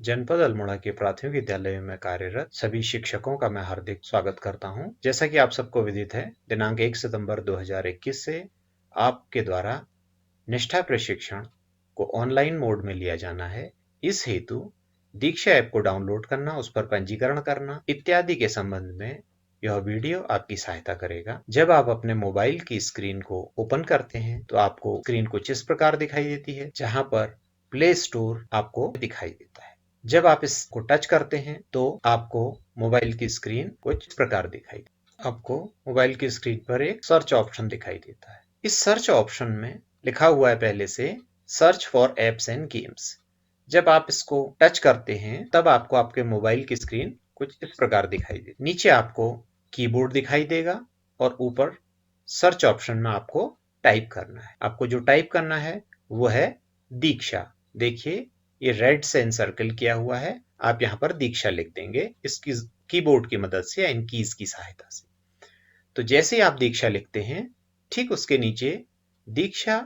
जनपद अल्मोड़ा के प्राथमिक विद्यालय में कार्यरत सभी शिक्षकों का मैं हार्दिक स्वागत करता हूं। जैसा कि आप सबको विदित है, दिनांक 1 सितंबर 2021 से आपके द्वारा निष्ठा प्रशिक्षण को ऑनलाइन मोड में लिया जाना है। इस हेतु दीक्षा ऐप को डाउनलोड करना, उस पर पंजीकरण करना इत्यादि के संबंध में यह वीडियो आपकी सहायता करेगा। जब आप अपने मोबाइल की स्क्रीन को ओपन करते हैं तो आपको स्क्रीन कुछ इस प्रकार दिखाई देती है, जहां पर प्ले स्टोर आपको दिखाई देता है। जब आप इसको टच करते हैं तो आपको मोबाइल की स्क्रीन कुछ इस प्रकार दिखाई देती है। आपको मोबाइल की स्क्रीन पर एक सर्च ऑप्शन दिखाई देता है। इस सर्च ऑप्शन में लिखा हुआ है पहले से search for apps and games. जब आप इसको टच करते हैं तब आपको आपके मोबाइल की स्क्रीन कुछ इस प्रकार दिखाई देती है। नीचे आपको कीबोर्ड दिखाई देगा और ऊपर सर्च ऑप्शन में आपको टाइप करना है। आपको जो टाइप करना है वो है दीक्षा। देखिए, ये रेड से एनसर्कल किया हुआ है। आप यहाँ पर दीक्षा लिख देंगे इसकी कीबोर्ड की मदद से या इन कीज की सहायता से। तो जैसे ही आप दीक्षा लिखते हैं, ठीक उसके नीचे दीक्षा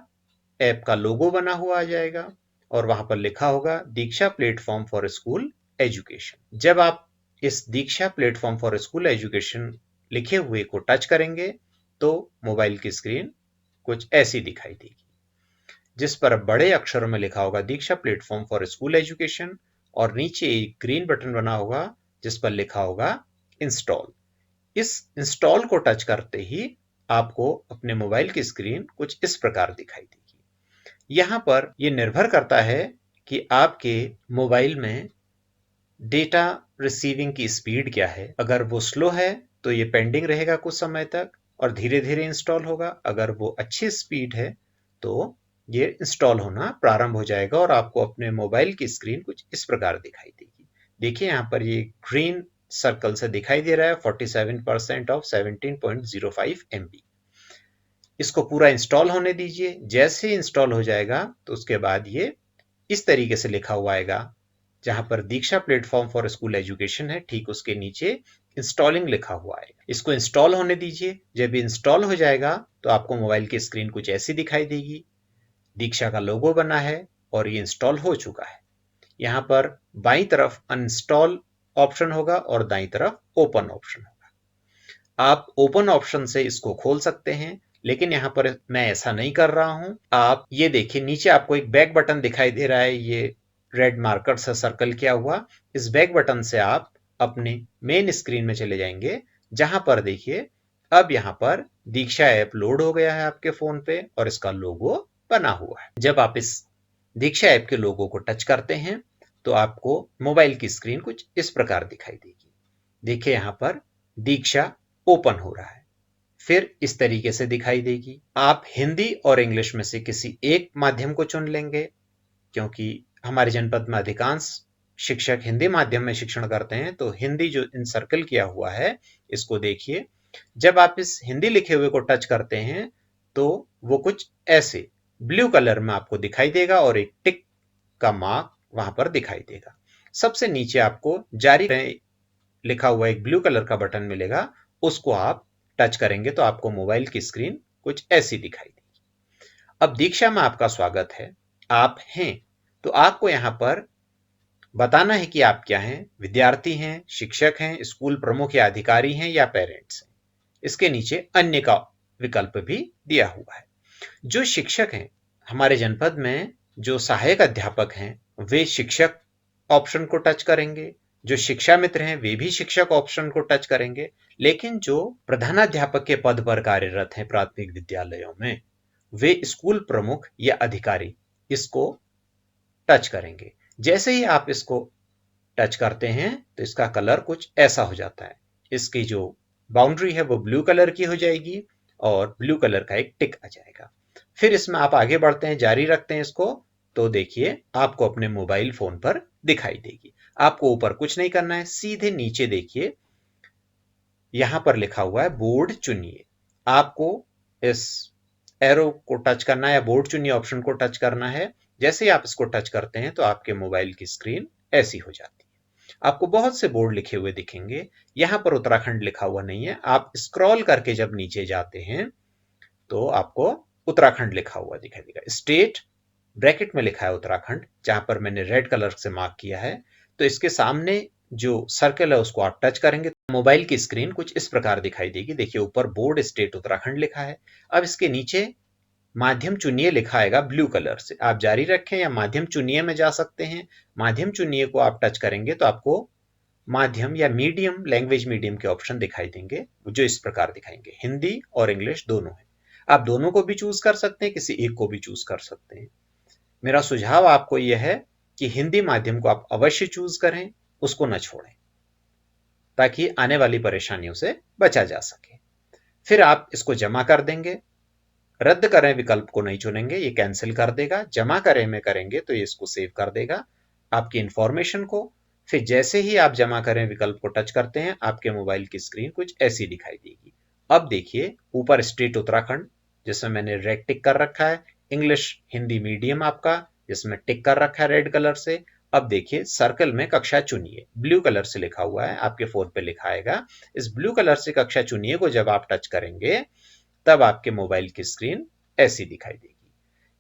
ऐप का लोगो बना हुआ आ जाएगा और वहां पर लिखा होगा दीक्षा प्लेटफॉर्म फॉर स्कूल एजुकेशन। जब आप इस दीक्षा प्लेटफॉर्म फॉर स्कूल एजुकेशन लिखे हुए को टच करेंगे तो मोबाइल की स्क्रीन कुछ ऐसी दिखाई देगी, जिस पर बड़े अक्षरों में लिखा होगा दीक्षा प्लेटफॉर्म फॉर स्कूल एजुकेशन और नीचे एक ग्रीन बटन बना होगा जिस पर लिखा होगा इंस्टॉल। इस इंस्टॉल को टच करते ही आपको अपने मोबाइल की स्क्रीन कुछ इस प्रकार दिखाई देगी। यहाँ पर यह निर्भर करता है कि आपके मोबाइल में डेटा रिसीविंग की स्पीड क्या है। अगर वो स्लो है तो ये पेंडिंग रहेगा कुछ समय तक और धीरे धीरे इंस्टॉल होगा। अगर वो अच्छी स्पीड है तो ये इंस्टॉल होना प्रारंभ हो जाएगा और आपको अपने मोबाइल की स्क्रीन कुछ इस प्रकार दिखाई देगी। देखिए, यहाँ पर ये ग्रीन सर्कल से दिखाई दे रहा है 47% ऑफ 17.05 MB। इसको पूरा इंस्टॉल होने दीजिए। जैसे ही इंस्टॉल हो जाएगा तो उसके बाद ये इस तरीके से लिखा हुआ आएगा, जहां पर दीक्षा प्लेटफॉर्म फॉर स्कूल एजुकेशन है, ठीक उसके नीचे इंस्टॉलिंग लिखा हुआ है। इसको इंस्टॉल होने दीजिए। जब इंस्टॉल हो जाएगा तो आपको मोबाइल की स्क्रीन कुछ ऐसी दिखाई देगी। दीक्षा का लोगो बना है और ये इंस्टॉल हो चुका है। यहाँ पर बाईं तरफ अनइंस्टॉल ऑप्शन होगा और दाईं तरफ ओपन ऑप्शन होगा। आप ओपन ऑप्शन से इसको खोल सकते हैं, लेकिन यहाँ पर मैं ऐसा नहीं कर रहा हूं। आप ये देखिए, नीचे आपको एक बैक बटन दिखाई दे रहा है, ये रेड मार्कर से सर्कल किया हुआ। इस बैक बटन से आप अपने मेन स्क्रीन में चले जाएंगे, जहां पर देखिए अब यहाँ पर दीक्षा ऐप लोड हो गया है आपके फोन पे और इसका लोगो बना हुआ है। जब आप इस दीक्षा ऐप के लोगो को टच करते हैं तो आपको मोबाइल की स्क्रीन कुछ इस प्रकार दिखाई देगी। देखिए, यहाँ पर दीक्षा ओपन हो रहा है, फिर इस तरीके से दिखाई देगी। आप हिंदी और इंग्लिश में से किसी एक माध्यम को चुन लेंगे, क्योंकि हमारे जनपद में अधिकांश शिक्षक हिंदी माध्यम में शिक्षण करते हैं, तो हिंदी जो इंसर्कल किया हुआ है इसको देखिए। जब आप इस हिंदी लिखे हुए को टच करते हैं तो वो कुछ ऐसे ब्लू कलर में आपको दिखाई देगा और एक टिक का मार्क वहां पर दिखाई देगा। सबसे नीचे आपको जारी लिखा हुआ एक ब्लू कलर का बटन मिलेगा, उसको आप टच करेंगे तो आपको मोबाइल की स्क्रीन कुछ ऐसी दिखाई देगी। अब दीक्षा में आपका स्वागत है। आप हैं तो आपको यहाँ पर बताना है कि आप क्या हैं, विद्यार्थी हैं, शिक्षक हैं, स्कूल प्रमुख या अधिकारी हैं या पेरेंट्स हैं। इसके नीचे अन्य का विकल्प भी दिया हुआ है। जो शिक्षक हैं हमारे जनपद में, जो सहायक अध्यापक हैं वे शिक्षक ऑप्शन को टच करेंगे। जो शिक्षा मित्र हैं वे भी शिक्षक ऑप्शन को टच करेंगे। लेकिन जो प्रधानाध्यापक के पद पर कार्यरत हैं प्राथमिक विद्यालयों में, वे स्कूल प्रमुख या अधिकारी इसको टच करेंगे। जैसे ही आप इसको टच करते हैं तो इसका कलर कुछ ऐसा हो जाता है। इसकी जो बाउंड्री है वो ब्लू कलर की हो जाएगी और ब्लू कलर का एक टिक आ जाएगा। फिर इसमें आप आगे बढ़ते हैं, जारी रखते हैं इसको, तो देखिए आपको अपने मोबाइल फोन पर दिखाई देगी। आपको ऊपर कुछ नहीं करना है, सीधे नीचे देखिए यहां पर लिखा हुआ है बोर्ड चुनिए। आपको इस एरो को टच करना है या बोर्ड चुनिए ऑप्शन को टच करना है। जैसे ही आप इसको टच करते हैं तो आपके मोबाइल की स्क्रीन ऐसी हो जाती है। आपको बहुत से बोर्ड लिखे हुए दिखेंगे। यहां पर उत्तराखंड लिखा हुआ नहीं है। आप स्क्रॉल करके जब नीचे जाते हैं तो आपको उत्तराखंड लिखा हुआ दिखाई देगा। स्टेट ब्रैकेट में लिखा है उत्तराखंड, जहां पर मैंने रेड कलर से मार्क किया है, तो इसके सामने जो सर्कल है उसको आप टच करेंगे तो मोबाइल की स्क्रीन कुछ इस प्रकार दिखाई देगी। देखिए ऊपर बोर्ड स्टेट उत्तराखंड लिखा है। अब इसके नीचे माध्यम चुनिए लिखा आएगा ब्लू कलर से। आप जारी रखें या माध्यम चुनिए में जा सकते हैं। माध्यम चुनिए को आप टच करेंगे तो आपको माध्यम या मीडियम, लैंग्वेज मीडियम के ऑप्शन दिखाई देंगे, जो इस प्रकार दिखाएंगे, हिंदी और इंग्लिश दोनों है। आप दोनों को भी चूज कर सकते हैं, किसी एक को भी चूज कर सकते हैं। मेरा सुझाव आपको यह है कि हिंदी माध्यम को आप अवश्य चूज करें, उसको न छोड़ें, ताकि आने वाली परेशानियों से बचा जा सके। फिर आप इसको जमा कर देंगे। रद्द करें विकल्प को नहीं चुनेंगे, ये कैंसिल कर देगा। जमा करें में करेंगे तो ये इसको सेव कर देगा आपकी इंफॉर्मेशन को। फिर जैसे ही आप जमा करें विकल्प को टच करते हैं, आपके मोबाइल की स्क्रीन कुछ ऐसी दिखाई देगी। अब देखिए ऊपर स्टेट उत्तराखंड जिसमें मैंने रेड टिक कर रखा है, इंग्लिश हिंदी मीडियम आपका जिसमें टिक कर रखा है रेड कलर से। अब देखिए सर्कल में कक्षा चुनिए ब्लू कलर से लिखा हुआ है, आपके फोन पे लिखा आएगा। इस ब्लू कलर से कक्षा चुनिए को जब आप टच करेंगे तब आपके मोबाइल की स्क्रीन ऐसी दिखाई देगी।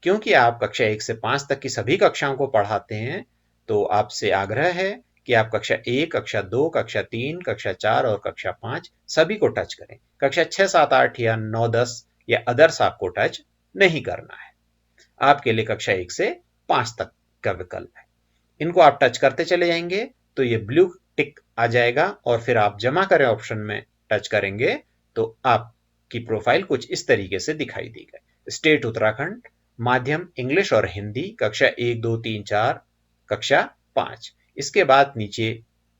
क्योंकि आप कक्षा 1 से 5 तक की सभी कक्षाओं को पढ़ाते हैं, तो आपसे आग्रह है कि आप कक्षा 1, कक्षा 2, कक्षा 3, कक्षा 4 और कक्षा 5 सभी को टच करें। कक्षा 6, 7, 8 या 9, 10 या अदर्स आपको टच नहीं करना है। आपके लिए कक्षा 1 से 5 तक का विकल्प है। इनको आप टच करते चले जाएंगे तो ये ब्लू टिक आ जाएगा और फिर आप जमा करें ऑप्शन में टच करेंगे तो आपकी प्रोफाइल कुछ इस तरीके से दिखाई देगी। स्टेट उत्तराखंड, माध्यम इंग्लिश और हिंदी, कक्षा 1, 2, 3, 4, कक्षा 5। इसके बाद नीचे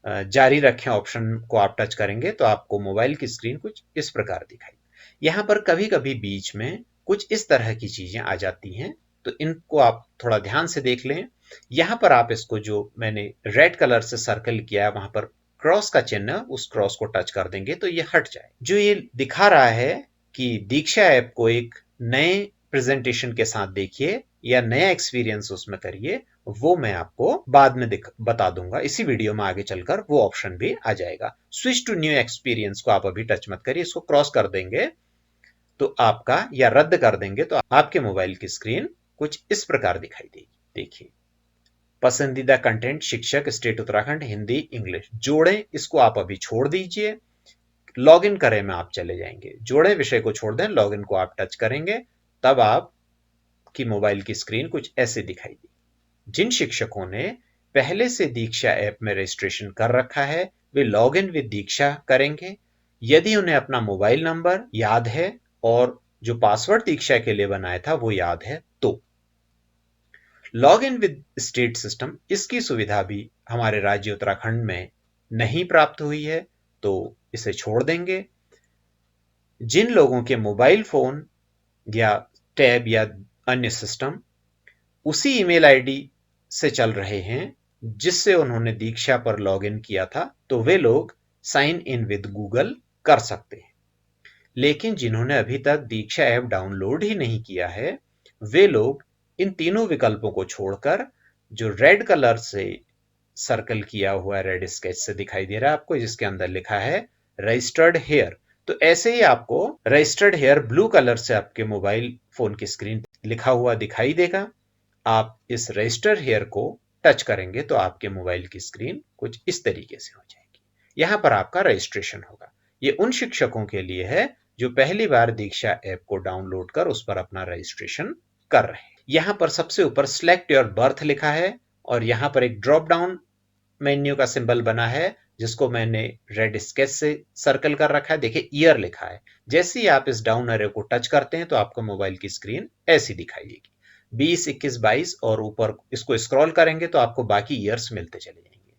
जारी रखें ऑप्शन को आप टच करेंगे तो आपको मोबाइल की स्क्रीन कुछ इस प्रकार दिखाई। यहाँ पर कभी कभी बीच में कुछ इस तरह की चीजें आ जाती हैं, तो इनको आप थोड़ा ध्यान से देख लें। यहाँ पर आप इसको जो मैंने रेड कलर से सर्कल किया है वहां पर क्रॉस का चिन्ह, उस क्रॉस को टच कर देंगे तो ये हट जाए। जो ये दिखा रहा है कि दीक्षा ऐप को एक नए प्रेजेंटेशन के साथ देखिए या नया एक्सपीरियंस उसमें करिए, वो मैं आपको बाद में बता दूंगा। इसी वीडियो में आगे चलकर वो ऑप्शन भी आ जाएगा। स्विच टू न्यू एक्सपीरियंस को आप अभी टच मत करिए, इसको क्रॉस कर देंगे तो आपका, या रद्द कर देंगे तो आपके मोबाइल की स्क्रीन कुछ इस प्रकार दिखाई देगी। देखिए पसंदीदा कंटेंट शिक्षक स्टेट उत्तराखंड हिंदी इंग्लिश जोड़ें, इसको आप अभी छोड़ दीजिए। लॉगिन करें में आप चले जाएंगे, जोड़े विषय को छोड़ दें, लॉगिन को आप टच करेंगे तब आपकी मोबाइल की स्क्रीन कुछ ऐसे दिखाई देगी। जिन शिक्षकों ने पहले से दीक्षा ऐप में रजिस्ट्रेशन कर रखा है वे लॉगिन विद दीक्षा करेंगे। यदि उन्हें अपना मोबाइल नंबर याद है और जो पासवर्ड दीक्षा के लिए बनाया था वो याद है तो log in with state system, इसकी सुविधा भी हमारे राज्य उत्तराखंड में नहीं प्राप्त हुई है तो इसे छोड़ देंगे। जिन लोगों के मोबाइल फोन या टैब या अन्य सिस्टम उसी ईमेल आईडी से चल रहे हैं जिससे उन्होंने दीक्षा पर लॉगिन किया था, तो वे लोग साइन इन विद गूगल कर सकते हैं। लेकिन जिन्होंने अभी तक दीक्षा ऐप डाउनलोड ही नहीं किया है वे लोग इन तीनों विकल्पों को छोड़कर जो रेड कलर से सर्कल किया हुआ रेड स्केच से दिखाई दे रहा है आपको, जिसके अंदर लिखा है रजिस्टर्ड हेयर, तो ऐसे ही आपको रजिस्टर्ड हेयर ब्लू कलर से आपके मोबाइल फोन की स्क्रीन लिखा हुआ दिखाई देगा। आप इस रजिस्टर्ड हेयर को टच करेंगे तो आपके मोबाइल की स्क्रीन कुछ इस तरीके से हो जाएगी। यहां पर आपका रजिस्ट्रेशन होगा। ये उन शिक्षकों के लिए है जो पहली बार दीक्षा ऐप को डाउनलोड कर उस पर अपना रजिस्ट्रेशन कर रहे हैं। यहां पर सबसे ऊपर सिलेक्ट योर बर्थ लिखा है और यहां पर एक ड्रॉप डाउन मेन्यू का सिंबल बना है जिसको मैंने रेड स्केच से सर्कल कर रखा है। देखिए ईयर लिखा है। जैसे ही आप इस डाउन एरो को टच करते हैं तो आपको मोबाइल की स्क्रीन ऐसी दिखाई देगी, 20, 21, 22 और ऊपर इसको स्क्रॉल करेंगे तो आपको बाकी ईयर्स मिलते चले जाएंगे।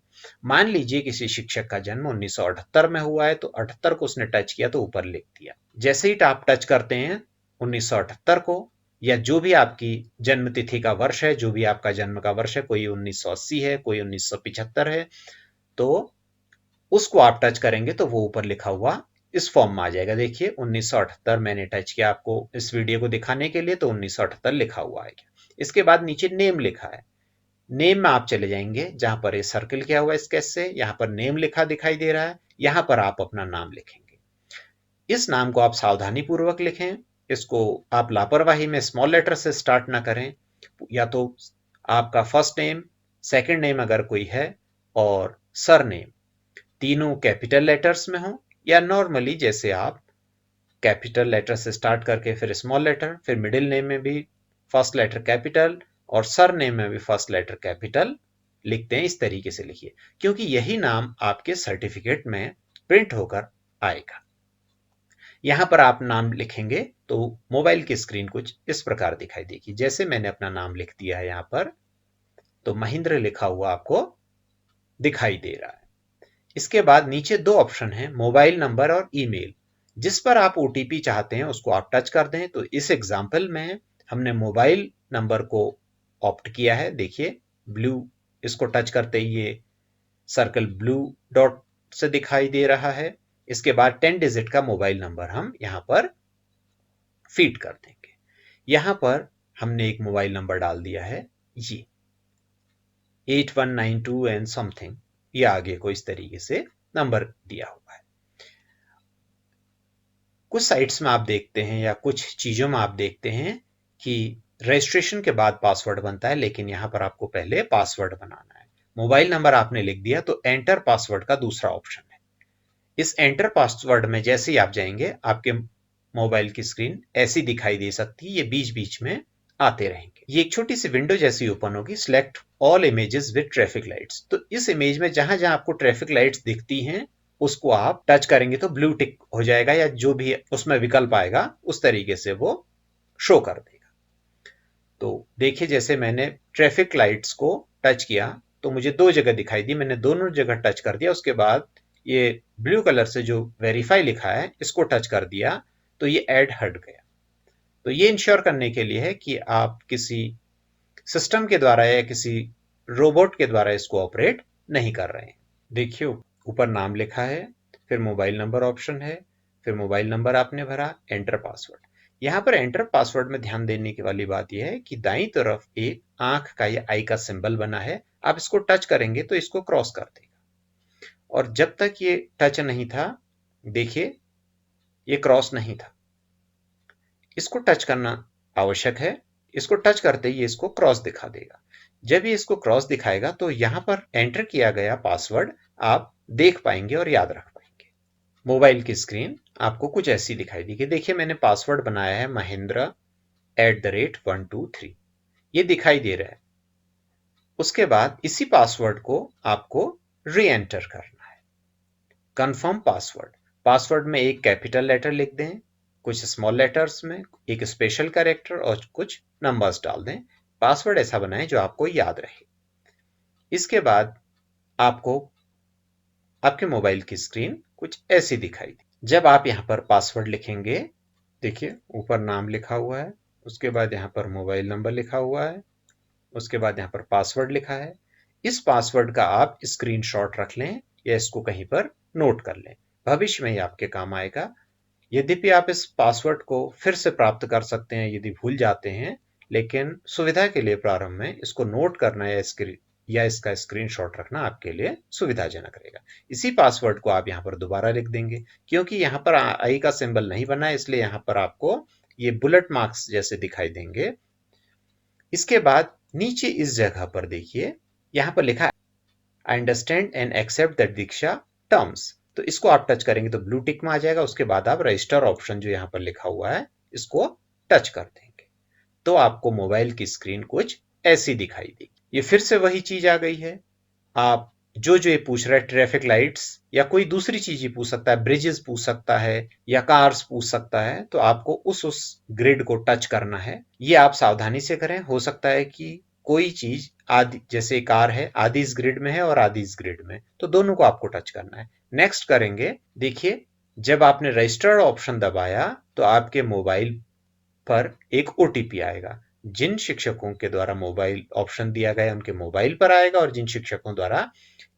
मान लीजिए किसी शिक्षक का जन्म 1978 में हुआ है तो 78 को उसने टच किया तो ऊपर लिख दिया। जैसे ही आप टच करते हैं 1978 को या जो भी आपकी जन्म तिथि का वर्ष है, जो भी आपका जन्म का वर्ष है, कोई 1980 है, कोई 1975 है, तो उसको आप टच करेंगे तो वो ऊपर लिखा हुआ इस फॉर्म में आ जाएगा। देखिए 1978 मैंने टच किया आपको इस वीडियो को दिखाने के लिए तो 1978 लिखा हुआ है। इसके बाद नीचे नेम लिखा है, नेम में आप चले जाएंगे जहां पर ये सर्कल किया हुआ है स्केच से, यहां पर नेम लिखा दिखाई दे रहा है, यहां पर आप अपना नाम लिखेंगे। इस नाम को आप सावधानी पूर्वक लिखें, इसको आप लापरवाही में स्मॉल लेटर से स्टार्ट ना करें। या तो आपका फर्स्ट नेम, सेकंड नेम अगर कोई है, और सरनेम तीनों कैपिटल लेटर्स में हो, या नॉर्मली जैसे आप कैपिटल लेटर से स्टार्ट करके फिर स्मॉल लेटर, फिर मिडिल नेम में भी फर्स्ट लेटर कैपिटल और सर नेम में भी फर्स्ट लेटर कैपिटल लिखते हैं, इस तरीके से लिखिए, क्योंकि यही नाम आपके सर्टिफिकेट में प्रिंट होकर आएगा। यहां पर आप नाम लिखेंगे तो मोबाइल की स्क्रीन कुछ इस प्रकार दिखाई देगी। जैसे मैंने अपना नाम लिख दिया है यहां पर, तो महेंद्र लिखा हुआ आपको दिखाई दे रहा है। इसके बाद नीचे दो ऑप्शन है, मोबाइल नंबर और ईमेल। जिस पर आप ओटीपी चाहते हैं उसको आप टच कर दें। तो इस एग्जाम्पल में हमने मोबाइल नंबर को ऑप्ट किया है। देखिए ब्लू, इसको टच करते ही ये सर्कल ब्लू डॉट से दिखाई दे रहा है। इसके बाद 10 डिजिट का मोबाइल नंबर हम यहां पर फीड कर देंगे। यहां पर हमने एक मोबाइल नंबर डाल दिया है, ये 8192 एंड समथिंग, ये आगे को इस तरीके से नंबर दिया हुआ है। कुछ साइट्स में आप देखते हैं या कुछ चीजों में आप देखते हैं कि रजिस्ट्रेशन के बाद पासवर्ड बनता है, लेकिन यहां पर आपको पहले पासवर्ड बनाना है। मोबाइल नंबर आपने लिख दिया तो एंटर पासवर्ड का दूसरा ऑप्शन है। इस एंटर पासवर्ड में जैसे ही आप जाएंगे आपके मोबाइल की स्क्रीन ऐसी दिखाई दे सकती है, ये बीच बीच में आते रहेंगे। ये एक छोटी सी विंडो जैसी ओपन होगी, select all images with traffic lights. तो इस इमेज में जहां जहां आपको ट्रैफिक लाइट्स दिखती हैं उसको आप टच करेंगे तो ब्लू टिक हो जाएगा, या जो भी उसमें विकल्प आएगा उस तरीके से वो शो कर देगा। तो देखिए जैसे मैंने ट्रैफिक लाइट्स को टच किया तो मुझे दो जगह दिखाई दी, मैंने दोनों जगह टच कर दिया। उसके बाद ये ब्लू कलर से जो वेरीफाई लिखा है इसको टच कर दिया तो ये ऐड हट गया। तो ये इंश्योर करने के लिए है कि आप किसी सिस्टम के द्वारा या किसी रोबोट के द्वारा इसको ऑपरेट नहीं कर रहे हैं। देखिए ऊपर नाम लिखा है, फिर मोबाइल नंबर ऑप्शन है, फिर मोबाइल नंबर आपने भरा, एंटर पासवर्ड। यहाँ पर एंटर पासवर्ड में ध्यान देने की वाली बात यह है कि दाईं तरफ एक आंख का या आई का सिंबल बना है, आप इसको टच करेंगे तो इसको क्रॉस कर देगा। और जब तक ये टच नहीं था, देखिए ये क्रॉस नहीं था, इसको टच करना आवश्यक है। इसको टच करते ही इसको क्रॉस दिखा देगा। जब ये इसको क्रॉस दिखाएगा तो यहां पर एंटर किया गया पासवर्ड आप देख पाएंगे और याद रख पाएंगे। मोबाइल की स्क्रीन आपको कुछ ऐसी दिखाई देगी। देखिए मैंने पासवर्ड बनाया है Mahendra@123, ये दिखाई दे रहा है। उसके बाद इसी पासवर्ड को आपको री एंटर करना है। कंफर्म पासवर्ड, पासवर्ड में एक कैपिटल लेटर लिख दें, कुछ स्मॉल लेटर्स में एक स्पेशल कैरेक्टर और कुछ नंबर्स डाल दें। पासवर्ड ऐसा बनाएं जो आपको याद रहे। इसके बाद आपको आपके मोबाइल की स्क्रीन कुछ ऐसी दिखाई दी। जब आप यहां पर पासवर्ड लिखेंगे, देखिए ऊपर नाम लिखा हुआ है, उसके बाद यहां पर मोबाइल नंबर लिखा हुआ है, उसके बाद यहां पर पासवर्ड लिखा है। इस पासवर्ड का आप स्क्रीनशॉट रख लें या इसको कहीं पर नोट कर लें, भविष्य में ही आपके काम आएगा। यद्यपि आप इस पासवर्ड को फिर से प्राप्त कर सकते हैं यदि भूल जाते हैं, लेकिन सुविधा के लिए प्रारंभ में इसको नोट करना या इसका स्क्रीनशॉट रखना आपके लिए सुविधाजनक रहेगा। इसी पासवर्ड को आप यहाँ पर दोबारा लिख देंगे। क्योंकि यहाँ पर आई का सिंबल नहीं बना है, इसलिए यहाँ पर आपको ये बुलेट मार्क्स जैसे दिखाई देंगे। इसके बाद नीचे इस जगह पर देखिए, यहाँ पर लिखा है I understand and accept the Diksha terms. तो इसको आप टच करेंगे तो ब्लू टिक में आ जाएगा। उसके बाद आप रजिस्टर ऑप्शन जो यहाँ पर लिखा हुआ है इसको टच कर देंगे तो आपको मोबाइल की स्क्रीन कुछ ऐसी दिखाई देगी। ये फिर से वही चीज आ गई है। आप जो जो ये पूछ रहा है, ट्रैफिक लाइट्स या कोई दूसरी चीज ही पूछ सकता है, ब्रिजेस पूछ सकता है या कार्स पूछ सकता है, तो आपको उस ग्रिड को टच करना है। ये आप सावधानी से करें। हो सकता है कि कोई चीज आदि, जैसे कार है, आधी इस ग्रिड में है और आधी इस ग्रिड में, तो दोनों को आपको टच करना है। नेक्स्ट करेंगे। देखिए जब आपने रजिस्टर्ड ऑप्शन दबाया तो आपके मोबाइल पर एक ओटीपी आएगा। जिन शिक्षकों के द्वारा मोबाइल ऑप्शन दिया गया उनके मोबाइल पर आएगा, और जिन शिक्षकों द्वारा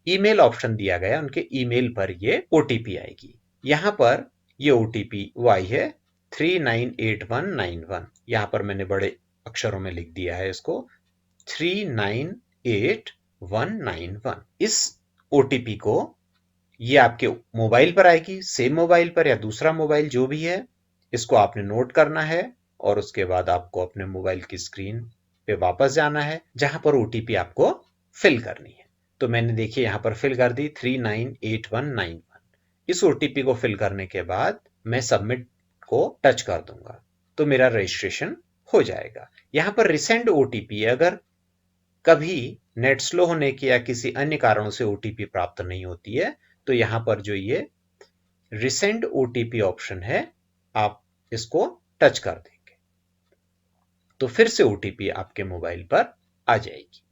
ईमेल ऑप्शन दिया गया उनके ईमेल पर ये ओटीपी आएगी। यहां पर ये ओटीपी वाई है 398191। यहां पर मैंने बड़े अक्षरों में लिख दिया है इसको 398191। इस ओटीपी को ये आपके मोबाइल पर आएगी, सेम मोबाइल पर या दूसरा मोबाइल जो भी है, इसको आपने नोट करना है और उसके बाद आपको अपने मोबाइल की स्क्रीन पे वापस जाना है जहां पर ओटीपी आपको फिल करनी है। तो मैंने देखिए यहां पर फिल कर दी 398191। इस ओटीपी को फिल करने के बाद मैं सबमिट को टच कर दूंगा तो मेरा रजिस्ट्रेशन हो जाएगा। यहां पर रिसेंड ओटीपी, अगर कभी नेट स्लो होने के या किसी अन्य कारणों से ओटीपी प्राप्त नहीं होती है तो यहां पर जो ये रिसेंड ओटीपी ऑप्शन है आप इसको टच कर देंगे तो फिर से ओटीपी आपके मोबाइल पर आ जाएगी।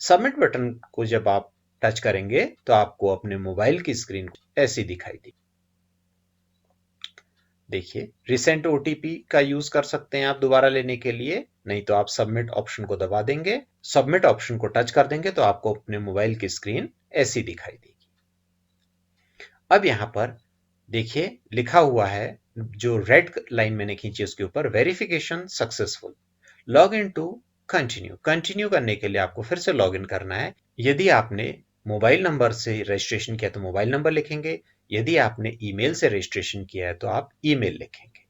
सबमिट बटन को जब आप टच करेंगे तो आपको अपने मोबाइल की स्क्रीन ऐसी दिखाई देगी। देखिए रिसेंट ओटीपी का यूज कर सकते हैं आप दोबारा लेने के लिए, नहीं तो आप सबमिट ऑप्शन को दबा देंगे। सबमिट ऑप्शन को टच कर देंगे तो आपको अपने मोबाइल की स्क्रीन ऐसी दिखाई देगी। अब यहां पर देखिए लिखा हुआ है, जो रेड लाइन मैंने खींची उसके ऊपर, verification successful, log in to continue. Continue करने के लिए आपको फिर से लॉग इन करना है। यदि आपने मोबाइल नंबर से रजिस्ट्रेशन किया तो मोबाइल नंबर लिखेंगे, यदि आपने ईमेल से रजिस्ट्रेशन किया है तो आप ईमेल लिखेंगे।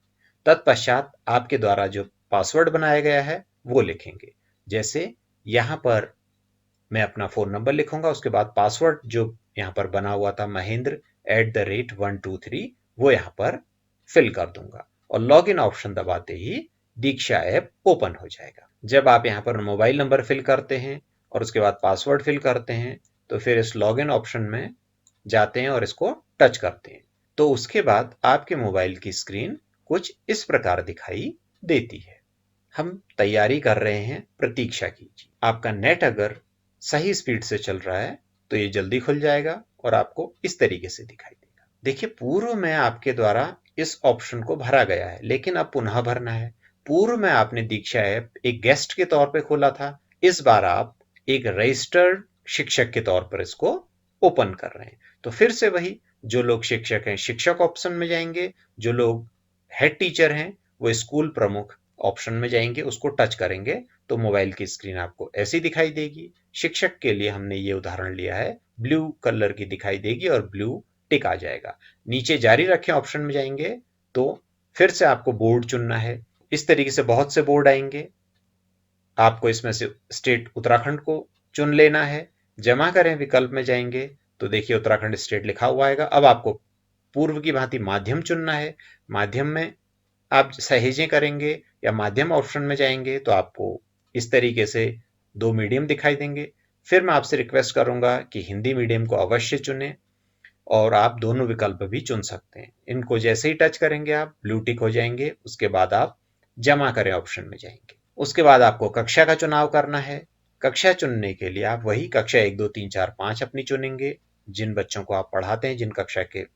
तत्पश्चात आपके द्वारा जो पासवर्ड बनाया गया है वो लिखेंगे। जैसे यहां पर मैं अपना फोन नंबर लिखूंगा, उसके बाद पासवर्ड जो यहाँ पर बना हुआ था Mahendra@123 वो यहाँ पर फिल कर दूंगा और लॉग इन ऑप्शन दबाते ही दीक्षा ऐप ओपन हो जाएगा। जब आप यहाँ पर मोबाइल नंबर फिल करते हैं और उसके बाद पासवर्ड फिल करते हैं तो फिर इस लॉग इन ऑप्शन में जाते हैं और इसको टच करते हैं तो उसके बाद आपके मोबाइल की स्क्रीन कुछ इस प्रकार दिखाई देती है। हम तैयारी कर रहे हैं, प्रतीक्षा कीजिए। आपका नेट अगर सही स्पीड से चल रहा है तो ये जल्दी खुल जाएगा और आपको इस तरीके से दिखाई देगा। देखिए पूर्व में आपके द्वारा इस ऑप्शन को भरा गया है लेकिन अब पुनः भरना है। पूर्व में आपने दीक्षा ऐप एक गेस्ट के तौर पे खोला था, इस बार आप एक रजिस्टर्ड शिक्षक के तौर पर इसको ओपन कर रहे हैं। तो फिर से वही, जो लोग शिक्षक हैं शिक्षक ऑप्शन में जाएंगे, जो लोग हेड टीचर हैं वो स्कूल प्रमुख ऑप्शन में जाएंगे, उसको टच करेंगे तो मोबाइल की स्क्रीन आपको ऐसी दिखाई देगी। शिक्षक के लिए हमने ये उदाहरण लिया है, ब्लू कलर की दिखाई देगी और ब्लू टिक आ जाएगा। नीचे जारी रखें ऑप्शन में जाएंगे तो फिर से आपको बोर्ड चुनना है। इस तरीके से बहुत से बोर्ड आएंगे, आपको इसमें से स्टेट उत्तराखंड को चुन लेना है। जमा करें विकल्प में जाएंगे तो देखिए उत्तराखंड स्टेट लिखा हुआ आएगा। अब आपको पूर्व की भांति माध्यम चुनना है। माध्यम में आप सहेजें करेंगे या माध्यम ऑप्शन में जाएंगे तो आपको इस तरीके से दो मीडियम दिखाई देंगे। फिर मैं आपसे रिक्वेस्ट करूंगा कि हिंदी मीडियम को अवश्य चुनें और आप दोनों विकल्प भी चुन सकते हैं। इनको जैसे ही टच करेंगे आप ब्लू टिक हो जाएंगे, उसके बाद आप जमा करें ऑप्शन में जाएंगे। उसके बाद आपको कक्षा का चुनाव करना है। कक्षा चुनने के लिए आप वही कक्षा 1 2 3 4 5 अपनी चुनेंगे, जिन बच्चों को आप पढ़ाते हैं, जिन कक्षा के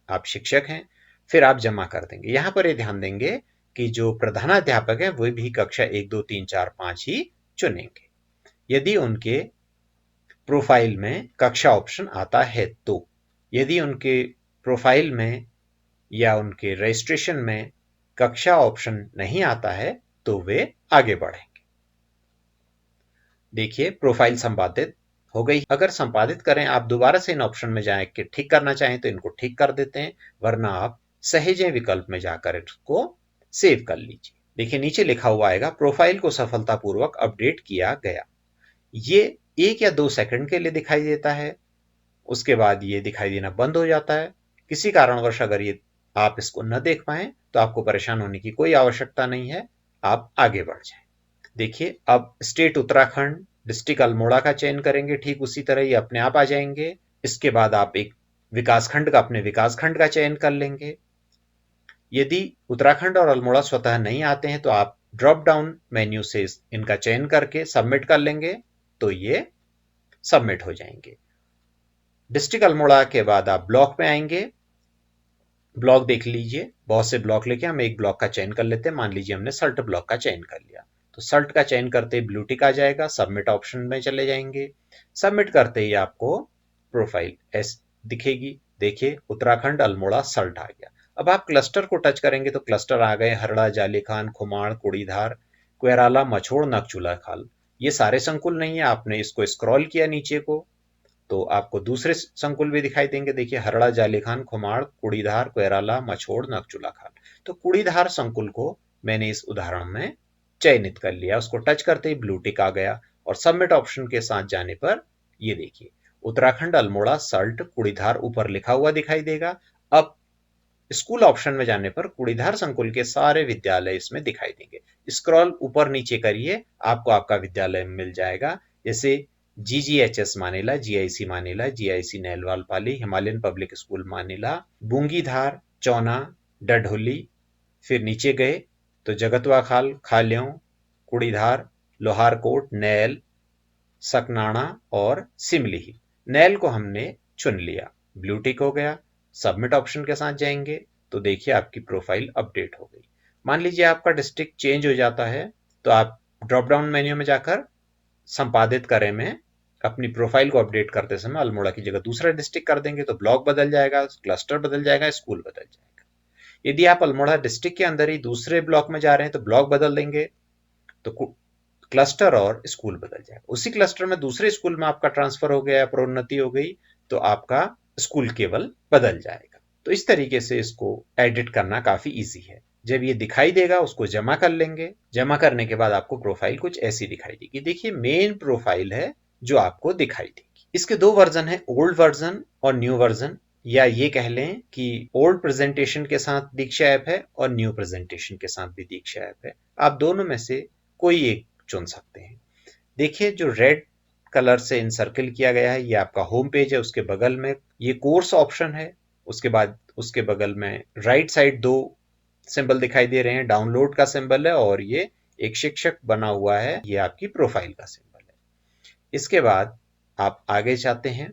आप शिक्षक हैं, फिर आप जमा कर देंगे। यहाँ पर ये ध्यान देंगे कि जो प्रधानाध्यापक है वो भी कक्षा 1 2 3 4 5 ही चुनेंगे। यदि उनके प्रोफाइल में कक्षा ऑप्शन आता है तो, यदि उनके प्रोफाइल में या उनके रजिस्ट्रेशन में कक्षा ऑप्शन नहीं आता है तो वे आगे बढ़ेंगे। देखिए प्रोफाइल संपादित हो गई। अगर संपादित करें आप दोबारा से इन ऑप्शन में जाएं कि ठीक करना चाहें तो इनको ठीक कर देते हैं, वरना आप सहेजें विकल्प में जाकर इसको सेव कर लीजिए। देखिए नीचे लिखा हुआ आएगा प्रोफाइल को सफलतापूर्वक अपडेट किया गया। ये 1 या 2 सेकंड के लिए दिखाई देता है, उसके बाद ये दिखाई देना बंद हो जाता है। किसी कारणवश अगर ये आप इसको न देख पाए तो आपको परेशान होने की कोई आवश्यकता नहीं है, आप आगे बढ़ जाएं। देखिए अब स्टेट उत्तराखंड, डिस्ट्रिक्ट अल्मोड़ा का चयन करेंगे, ठीक उसी तरह ये अपने आप आ जाएंगे। इसके बाद आप एक विकासखंड का, अपने विकासखंड का चयन कर लेंगे। यदि उत्तराखंड और अल्मोड़ा स्वतः नहीं आते हैं तो आप ड्रॉप डाउन मेन्यू से इनका चयन करके सबमिट कर लेंगे तो ये सबमिट हो जाएंगे। डिस्ट्रिक्ट अल्मोड़ा के बाद आप ब्लॉक में आएंगे। ब्लॉक देख लीजिए, बहुत से ब्लॉक लेके हम एक ब्लॉक का चयन कर लेते हैं। मान लीजिए हमने सल्ट ब्लॉक का चयन कर लिया तो सल्ट का चयन करते ही ब्लू टिक आ जाएगा, सबमिट ऑप्शन में चले जाएंगे। सबमिट करते ही आपको प्रोफाइल ऐसे दिखेगी। देखिए उत्तराखंड अल्मोड़ा सल्ट आ गया। अब आप क्लस्टर को टच करेंगे तो क्लस्टर आ गए, हरड़ा, जालीखान, खुमाड़, कुड़ीधार, कोयराला, मछोड़, नकचूला खाल। ये सारे संकुल नहीं है, आपने इसको स्क्रॉल किया नीचे को तो आपको दूसरे संकुल भी दिखाई देंगे। देखिए हरड़ा, जालीखान, खुमाड़, कुड़ीधार, कोयराला, मछोड़, नकचूला खाल। तो कुड़ीधार संकुल को मैंने इस उदाहरण में चयनित कर लिया। उसको टच करते ही ब्लू टिक आ गया और सबमिट ऑप्शन के साथ जाने पर ये देखिए उत्तराखंड अल्मोड़ा सल्ट कुड़ीधार ऊपर लिखा हुआ दिखाई देगा। अब स्कूल ऑप्शन में जाने पर कुड़ीधार संकुल के सारे विद्यालय इसमें दिखाई देंगे। स्क्रॉल ऊपर नीचे करिए, आपको आपका विद्यालय मिल जाएगा। जैसे जीजीएचएस मानेला, जीआईसी मानेला, जीआईसी नैलवाल पाली, हिमालयन पब्लिक स्कूल मानेला, बूंगीधार, चौना, डढोली। फिर नीचे गए तो जगतवा खाल, खाल्यों, कुड़ीधार, लोहारकोट, नैल, सकनाणा और सिमली। नैल को हमने चुन लिया, ब्लू टिक हो गया। सबमिट ऑप्शन के साथ जाएंगे तो देखिए आपकी प्रोफाइल अपडेट हो गई। मान लीजिए आपका डिस्ट्रिक्ट चेंज हो जाता है तो आप ड्रॉप डाउन मेन्यू में जाकर संपादित करें में अपनी प्रोफाइल को अपडेट करते समय अल्मोड़ा की जगह दूसरा डिस्ट्रिक्ट कर देंगे तो ब्लॉक बदल जाएगा, क्लस्टर बदल जाएगा, स्कूल बदल जाएगा। यदि आप अल्मोड़ा डिस्ट्रिक्ट के अंदर ही दूसरे ब्लॉक में जा रहे हैं तो ब्लॉक बदल देंगे तो क्लस्टर और स्कूल बदल जाएगा। उसी क्लस्टर में दूसरे स्कूल में आपका ट्रांसफर हो गया, प्रोन्नति हो गई तो आपका स्कूल केवल बदल जाएगा। तो इस तरीके से इसको एडिट करना काफी इजी है। जब ये दिखाई देगा उसको जमा कर लेंगे। जमा करने के बाद आपको प्रोफाइल कुछ ऐसी दिखाई देगी। देखिए मेन प्रोफाइल है जो आपको दिखाई देगी। इसके दो वर्जन है, ओल्ड वर्जन और न्यू वर्जन, या ये कह लें कि ओल्ड प्रेजेंटेशन के साथ दीक्षा ऐप है और न्यू प्रेजेंटेशन के साथ भी दीक्षा ऐप है। आप दोनों में से कोई एक चुन सकते हैं। देखिए जो रेड कलर से इनसर्कल किया गया है ये आपका होम पेज है। उसके बगल में ये कोर्स ऑप्शन है। उसके बाद उसके बगल में राइट साइड दो सिंबल दिखाई दे रहे हैं, डाउनलोड का सिंबल है और ये एक शिक्षक बना हुआ है, ये आपकी प्रोफाइल का सिंबल है। इसके बाद आप आगे जाते हैं,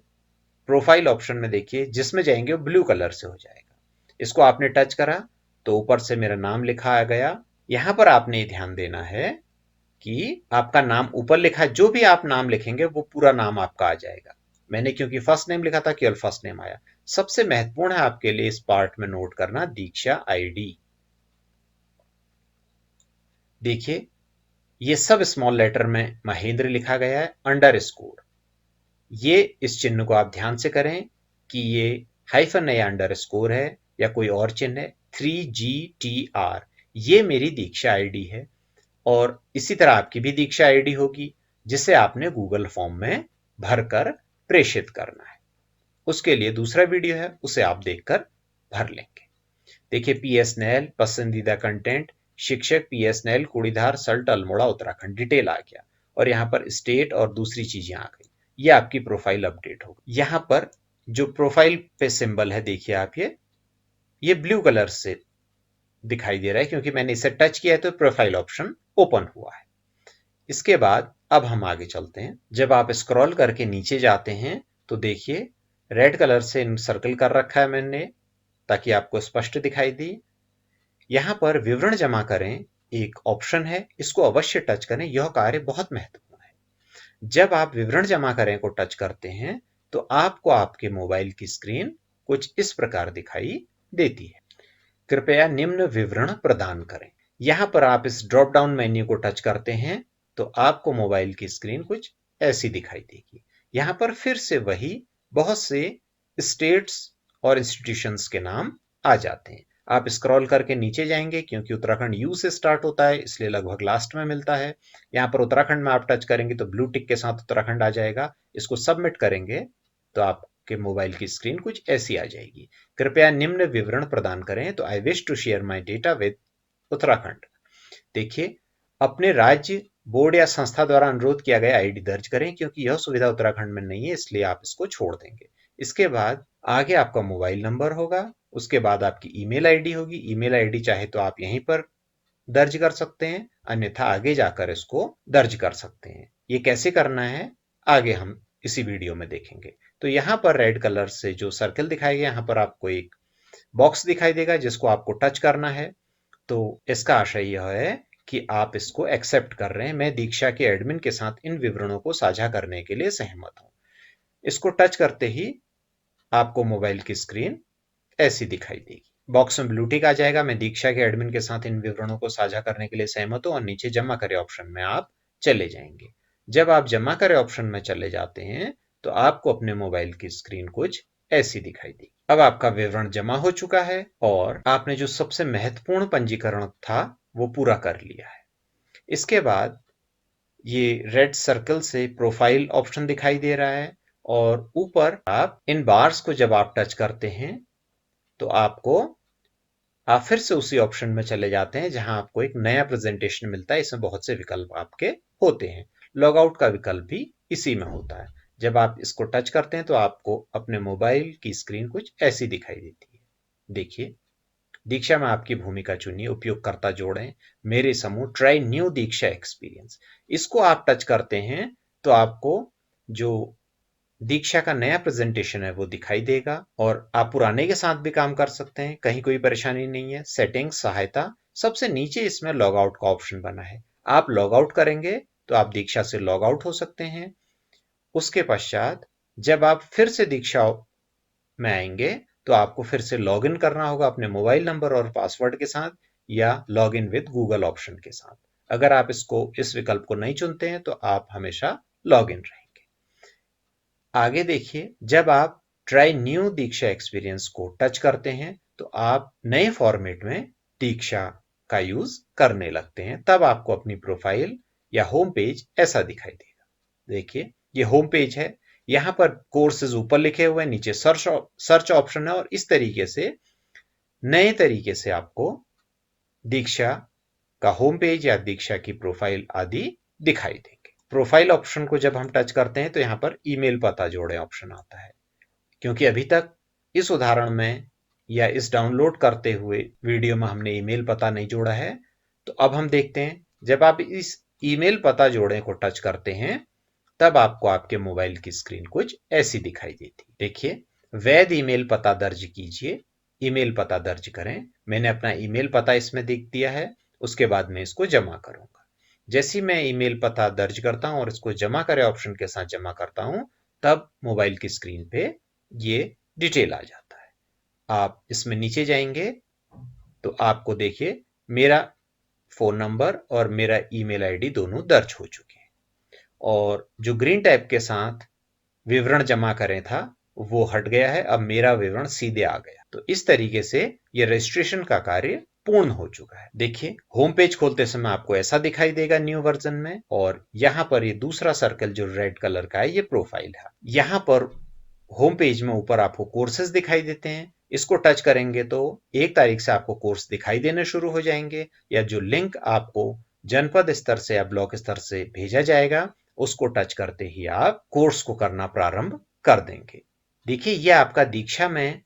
प्रोफाइल ऑप्शन में देखिए जिसमें जाएंगे वो ब्लू कलर से हो जाएगा। इसको आपने टच करा तो ऊपर से मेरा नाम लिखा आ गया। यहां पर आपने ध्यान देना है कि आपका नाम ऊपर लिखा है, जो भी आप नाम लिखेंगे वो पूरा नाम आपका आ जाएगा। मैंने क्योंकि फर्स्ट नेम लिखा था केवल फर्स्ट नेम आया। सबसे महत्वपूर्ण है आपके लिए इस पार्ट में नोट करना दीक्षा आईडी। देखिए ये सब स्मॉल लेटर में महेंद्र लिखा गया है, अंडर स्कोर। ये इस चिन्ह को आप ध्यान से करें कि ये हाइफन या अंडर स्कोर है या कोई और चिन्ह है। 3GTR ये मेरी दीक्षा आईडी है और इसी तरह आपकी भी दीक्षा आईडी होगी जिसे आपने गूगल फॉर्म में भरकर प्रेषित करना है। उसके लिए दूसरा वीडियो है, उसे आप देखकर भर लेंगे। देखिए पीएस नैल पसंदीदा कंटेंट शिक्षक PS nail Kudidhar Salt Almora Uttarakhand detail आ गया और यहाँ पर स्टेट और दूसरी चीजें आ गई। ये आपकी प्रोफाइल अपडेट होगी। यहाँ पर जो प्रोफाइल पे सिंबल है देखिए आप, ये ब्लू कलर से दिखाई दे रहा है क्योंकि मैंने इसे टच किया है तो प्रोफाइल ऑप्शन ओपन हुआ है। इसके बाद अब हम आगे चलते हैं। जब आप स्क्रॉल करके नीचे जाते हैं तो देखिए रेड कलर से सर्कल कर रखा है मैंने ताकि आपको स्पष्ट दिखाई दे। यहां पर विवरण जमा करें एक ऑप्शन है, इसको अवश्य टच करें, यह कार्य बहुत महत्वपूर्ण है। जब आप विवरण जमा करें को टच करते हैं तो आपको आपके मोबाइल की स्क्रीन कुछ इस प्रकार दिखाई देती है। कृपया निम्न विवरण प्रदान करें। यहां पर आप इस ड्रॉप डाउन मेन्यू को टच करते हैं तो आपको मोबाइल की स्क्रीन कुछ ऐसी दिखाई देगी। यहां पर फिर से वही बहुत से स्टेट्स और इंस्टीट्यूशंस के नाम आ जाते हैं। आप स्क्रॉल करके नीचे जाएंगे क्योंकि उत्तराखंड यू से स्टार्ट होता है इसलिए लगभग लास्ट में मिलता है। यहाँ पर उत्तराखंड में आप टच करेंगे तो ब्लू टिक के साथ उत्तराखंड आ जाएगा। इसको सबमिट करेंगे तो आपके मोबाइल की स्क्रीन कुछ ऐसी आ जाएगी। कृपया निम्न विवरण प्रदान करें तो I wish to share my data with Uttarakhand. देखिए अपने राज्य बोर्ड या संस्था द्वारा अनुरोध किया गया आईडी दर्ज करें क्योंकि यह सुविधा उत्तराखंड में नहीं है इसलिए आप इसको छोड़ देंगे। इसके बाद आगे आपका मोबाइल नंबर होगा, उसके बाद आपकी ईमेल आईडी होगी। ईमेल आईडी चाहे तो आप यहीं पर दर्ज कर सकते हैं, अन्यथा आगे जाकर इसको दर्ज कर सकते हैं। ये कैसे करना है आगे हम इसी वीडियो में देखेंगे। तो यहाँ पर रेड कलर से जो सर्कल दिखाया गया यहाँ पर आपको एक बॉक्स दिखाई देगा जिसको आपको टच करना है। तो इसका आशय यह है कि आप इसको एक्सेप्ट कर रहे हैं, मैं दीक्षा के एडमिन के साथ इन विवरणों को साझा करने के लिए सहमत हूं। इसको टच करते ही आपको मोबाइल की स्क्रीन ऐसी दिखाई देगी। बॉक्स में ब्लू टिक आ जाएगा, मैं दीक्षा के एडमिन के साथ इन विवरणों को साझा करने के लिए सहमत हूं और नीचे जमा करें ऑप्शन में आप चले जाएंगे। जब आप जमा करें ऑप्शन में चले जाते हैं तो आपको अपने मोबाइल की स्क्रीन कुछ ऐसी दिखाई देगी। अब आपका विवरण जमा हो चुका है और आपने जो सबसे महत्वपूर्ण पंजीकरण था वो पूरा कर लिया है। इसके बाद ये रेड सर्कल से प्रोफाइल ऑप्शन दिखाई दे रहा है और ऊपर आप इन बार्स को जब आप टच करते हैं तो आप फिर से उसी ऑप्शन में चले जाते हैं जहां आपको एक नया प्रेजेंटेशन मिलता है। इसमें बहुत से विकल्प आपके होते हैं। लॉग आउट का विकल्प भी इसी में होता है। जब आप इसको टच करते हैं तो आपको अपने मोबाइल की स्क्रीन कुछ ऐसी दिखाई देती है। देखिए, दीक्षा में आपकी भूमिका चुनिए, उपयोगकर्ता जोड़ें, मेरे समूह, ट्राई न्यू दीक्षा एक्सपीरियंस। इसको आप टच करते हैं तो आपको जो दीक्षा का नया प्रेजेंटेशन है वो दिखाई देगा और आप पुराने के साथ भी काम कर सकते हैं, कहीं कोई परेशानी नहीं है। सेटिंग्स, सहायता, सबसे नीचे इसमें लॉग आउट का ऑप्शन बना है। आप लॉग आउट करेंगे तो आप दीक्षा से लॉग आउट हो सकते हैं। उसके पश्चात जब आप फिर से दीक्षा में आएंगे तो आपको फिर से लॉग इन करना होगा अपने मोबाइल नंबर और पासवर्ड के साथ या log in with Google option के साथ। अगर आप इस विकल्प को नहीं चुनते हैं तो आप हमेशा लॉग इन रहेंगे। आगे देखिए, जब आप ट्राई न्यू दीक्षा एक्सपीरियंस को टच करते हैं तो आप नए फॉर्मेट में दीक्षा का यूज करने लगते हैं। तब आपको अपनी प्रोफाइल या होम पेज ऐसा दिखाई देगा। देखिए, ये होम पेज है। यहाँ पर कोर्सेज ऊपर लिखे हुए हैं, नीचे सर्च ऑप्शन है और इस तरीके से नए तरीके से आपको दीक्षा का होम पेज या दीक्षा की प्रोफाइल आदि दिखाई देंगे। प्रोफाइल ऑप्शन को जब हम टच करते हैं तो यहाँ पर ईमेल पता जोड़ें ऑप्शन आता है। क्योंकि अभी तक इस उदाहरण में या इस डाउनलोड करते हुए वीडियो में हमने ईमेल पता नहीं जोड़ा है, तो अब हम देखते हैं जब आप इस ईमेल पता जोड़े को टच करते हैं तब आपको आपके मोबाइल की स्क्रीन कुछ ऐसी दिखाई देती। देखिए, वैध ईमेल पता दर्ज कीजिए। ईमेल पता दर्ज करें। मैंने अपना ईमेल पता इसमें लिख दिया है। उसके बाद मैं इसको जमा करूंगा। जैसे ही मैं ईमेल पता दर्ज करता हूं और इसको जमा करें ऑप्शन के साथ जमा करता हूं, तब मोबाइल की स्क्रीन पे ये डिटेल आ जाता है। आप इसमें नीचे जाएंगे तो आपको देखिए मेरा फोन नंबर और मेरा ईमेल आईडी दोनों दर्ज हो चुके हैं और जो ग्रीन टैब के साथ विवरण जमा करें था वो हट गया है। अब मेरा विवरण सीधे आ गया। तो इस तरीके से ये रजिस्ट्रेशन का कार्य पूर्ण हो चुका है। देखिए, होम पेज खोलते समय आपको ऐसा दिखाई देगा न्यू वर्जन में और यहाँ पर ये दूसरा सर्कल जो रेड कलर का है ये प्रोफाइल है। यहाँ पर होम पेज में ऊपर आपको कोर्सेज दिखाई देते हैं। इसको टच करेंगे तो 1 तारीख से आपको कोर्स दिखाई देने शुरू हो जाएंगे या जो लिंक आपको जनपद स्तर से या ब्लॉक स्तर से भेजा जाएगा उसको टच करते ही आप कोर्स को करना प्रारंभ कर देंगे। देखिए, यह आपका दीक्षा में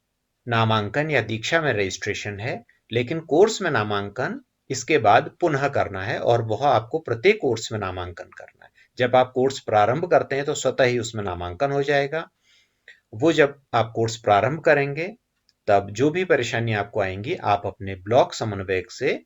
नामांकन या दीक्षा में रजिस्ट्रेशन है, लेकिन कोर्स में नामांकन इसके बाद पुनः करना है और वह आपको प्रत्येक कोर्स में नामांकन करना है। जब आप कोर्स प्रारंभ करते हैं तो स्वतः ही उसमें नामांकन हो जाएगा। वो जब आप कोर्स प्रारंभ करेंगे तब जो भी परेशानी आपको आएंगी आप अपने ब्लॉक समन्वयक से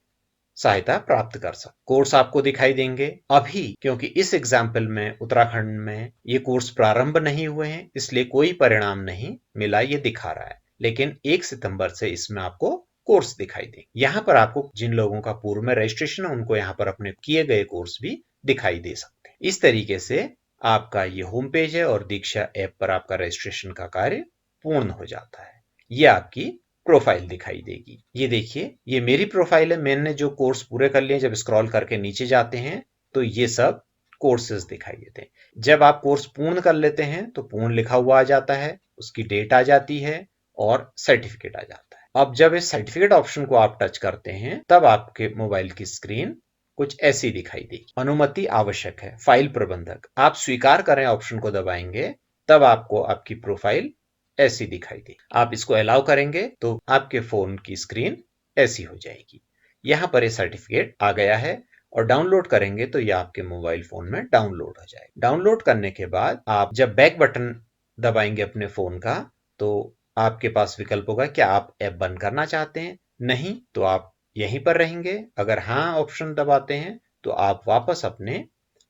सहायता प्राप्त कर सकते। कोर्स आपको दिखाई देंगे अभी, क्योंकि इस एग्जाम्पल में उत्तराखंड में ये कोर्स प्रारंभ नहीं हुए हैं इसलिए कोई परिणाम नहीं मिला, ये दिखा रहा है। लेकिन 1 सितंबर से इसमें आपको कोर्स दिखाई देंगे। यहाँ पर आपको जिन लोगों का पूर्व में रजिस्ट्रेशन है उनको यहाँ पर अपने किए गए कोर्स भी दिखाई दे सकते हैं। इस तरीके से आपका ये होम पेज है और दीक्षा ऐप पर आपका रजिस्ट्रेशन का कार्य पूर्ण हो जाता है। ये आपकी प्रोफाइल दिखाई देगी। ये देखिए, ये मेरी प्रोफाइल है। मैंने जो कोर्स पूरे कर लिए, जब स्क्रॉल करके नीचे जाते हैं तो ये सब कोर्सेज दिखाई देते हैं। जब आप कोर्स पूर्ण कर लेते हैं तो पूर्ण लिखा हुआ आ जाता है, उसकी डेट आ जाती है और सर्टिफिकेट आ जाता है। अब जब इस सर्टिफिकेट ऑप्शन को आप टच करते हैं तब आपके मोबाइल की स्क्रीन कुछ ऐसी दिखाई देगी। अनुमति आवश्यक है। फाइल प्रबंधक, आप स्वीकार करें ऑप्शन को दबाएंगे तब आपको आपकी प्रोफाइल ऐसी दिखाई देगी। आप इसको अलाउ करेंगे तो आपके फोन की स्क्रीन ऐसी हो जाएगी। यहाँ पर ये सर्टिफिकेट आ गया है और डाउनलोड करेंगे तो ये आपके मोबाइल फोन में डाउनलोड हो जाएगा। डाउनलोड करने के बाद आप जब बैक बटन दबाएंगे अपने फोन का तो आपके पास विकल्प होगा क्या आप ऐप बंद करना चाहते हैं। नहीं तो आप यहीं पर रहेंगे। अगर हाँ ऑप्शन दबाते हैं तो आप वापस अपने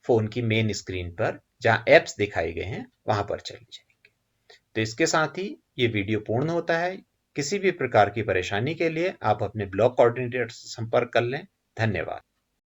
फोन की मेन स्क्रीन पर जहां एप्स दिखाए गए हैं वहां पर चले जाएंगे। तो इसके साथ ही ये वीडियो पूर्ण होता है। किसी भी प्रकार की परेशानी के लिए आप अपने ब्लॉक कोऑर्डिनेटर से संपर्क कर लें। धन्यवाद।